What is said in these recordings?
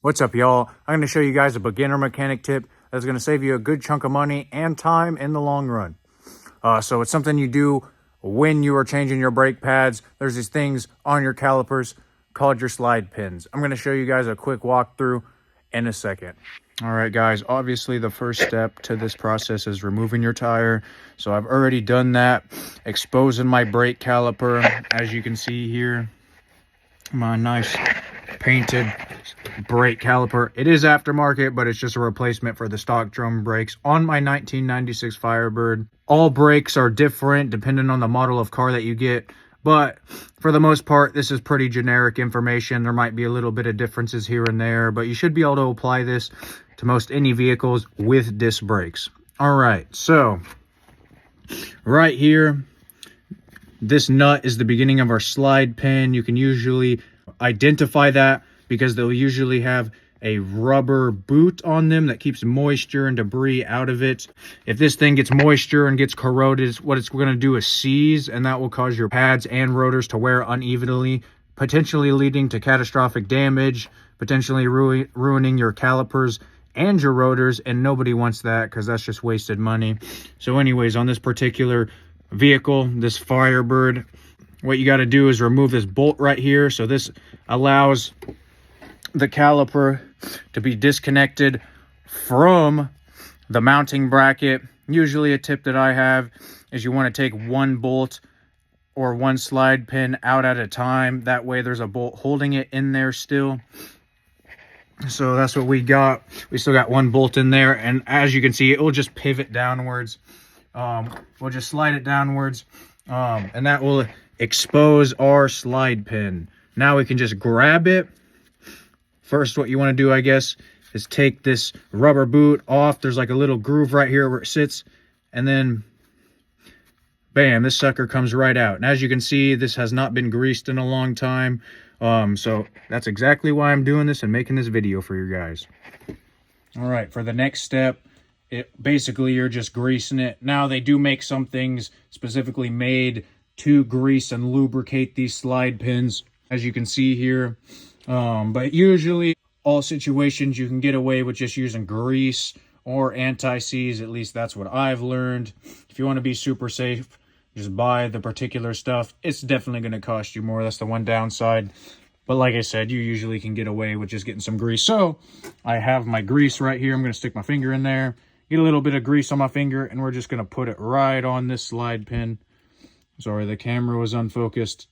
What's up, y'all? I'm going to show you guys a beginner mechanic tip that's going to save you a good chunk of money and time in the long run. So it's something you do when you are changing your brake pads. There's these things on your calipers called your slide pins. I'm going to show you guys a quick walkthrough in a second. All right, guys, obviously the first step to this process is removing your tire. So I've already done that, exposing my brake caliper. As you can see here, my nice painted brake caliper. It is aftermarket, but it's just a replacement for the stock drum brakes on my 1996 Firebird. All brakes are different depending on the model of car that you get, but for the most part, this is pretty generic information. There might be a little bit of differences here and there, but you should be able to apply this to most any vehicles with disc brakes. All right, so right here, this nut is the beginning of our slide pin. You can usually identify that because they'll usually have a rubber boot on them that keeps moisture and debris out of it. If this thing gets moisture and gets corroded, what it's going to do is seize, and that will cause your pads and rotors to wear unevenly, potentially leading to catastrophic damage, potentially ruining your calipers and your rotors, and nobody wants that because that's just wasted money. So anyways, on this particular vehicle, this Firebird, what you got to do is remove this bolt right here. So this allows the caliper to be disconnected from the mounting bracket. Usually a tip that I have is you want to take one bolt or one slide pin out at a time. That way there's a bolt holding it in there still. So that's what we got. We still got one bolt in there, and as you can see, it will just pivot downwards. We'll just slide it downwards, and that will expose our slide pin. Now we can just grab it. First, what you want to do, I guess, is take this rubber boot off. There's like a little groove right here where it sits, and then bam, this sucker comes right out. And as you can see, this has not been greased in a long time. So that's exactly why I'm doing this and making this video for you guys. All right, for the next step, basically you're just greasing it. Now they do make some things specifically made to grease and lubricate these slide pins, as you can see here. But usually all situations you can get away with just using grease or anti-seize. At least that's what I've learned. If you want to be super safe, just buy the particular stuff. It's definitely going to cost you more. That's the one downside. But like I said, you usually can get away with just getting some grease. So I have my grease right here. I'm going to stick my finger in there, get a little bit of grease on my finger, and we're just going to put it right on this slide pin. Sorry, the camera was unfocused.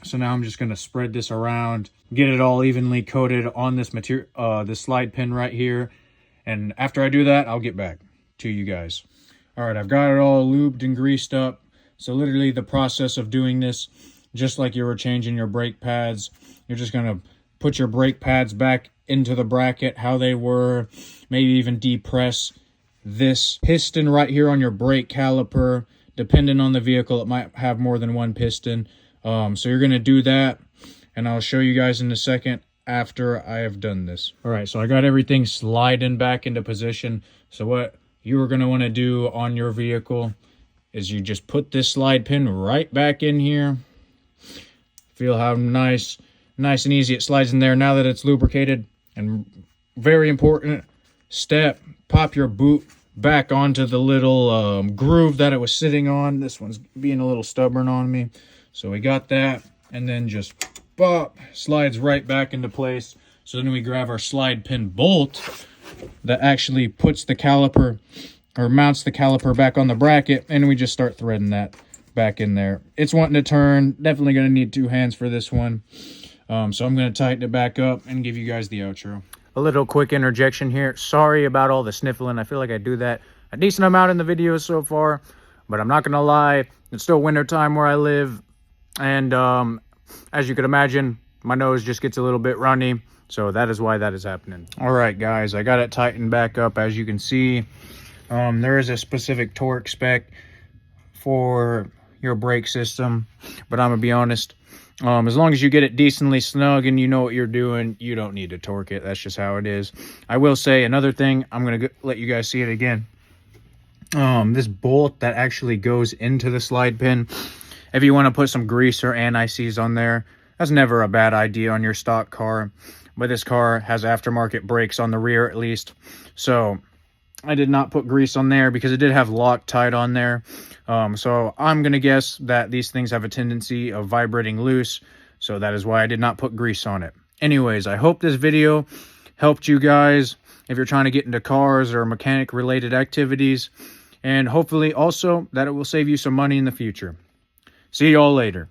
So now I'm just going to spread this around, get it all evenly coated on this material, this slide pin right here. And after I do that, I'll get back to you guys. All right, I've got it all lubed and greased up. So literally the process of doing this, just like you were changing your brake pads, you're just going to put your brake pads back into the bracket how they were, maybe even depress this piston right here on your brake caliper. Depending on the vehicle, it might have more than one piston. So you're going to do that, and I'll show you guys in a second after I have done this. All right, so I got everything sliding back into position. So what you are going to want to do on your vehicle is you just put this slide pin right back in here. Feel how nice and easy it slides in there now that it's lubricated. And very important step, pop your boot back onto the little groove that it was sitting on. This one's being a little stubborn on me. So we got that, and then just pop, slides right back into place. So then we grab our slide pin bolt that actually puts the caliper or mounts the caliper back on the bracket, and we just start threading that back in there. It's wanting to turn, definitely going to need two hands for this one. So I'm going to tighten it back up and give you guys the outro. A little quick interjection here. Sorry about all the sniffling. I feel like I do that a decent amount in the videos so far, but I'm not going to lie. It's still winter time where I live. And as you can imagine, my nose just gets a little bit runny. So that is why that is happening. All right, guys, I got it tightened back up. As you can see, there is a specific torque spec for your brake system. But I'm going to be honest, as long as you get it decently snug and you know what you're doing, you don't need to torque it. That's just how it is. I will say another thing. I'm going to let you guys see it again. This bolt that actually goes into the slide pin, if you want to put some grease or anti-seize on there, That's never a bad idea on your stock car. But this car has aftermarket brakes on the rear at least. So I did not put grease on there because it did have Loctite on there. So I'm going to guess that these things have a tendency of vibrating loose. So that is why I did not put grease on it. Anyways, I hope this video helped you guys if you're trying to get into cars or mechanic related activities. And hopefully also that it will save you some money in the future. See y'all later.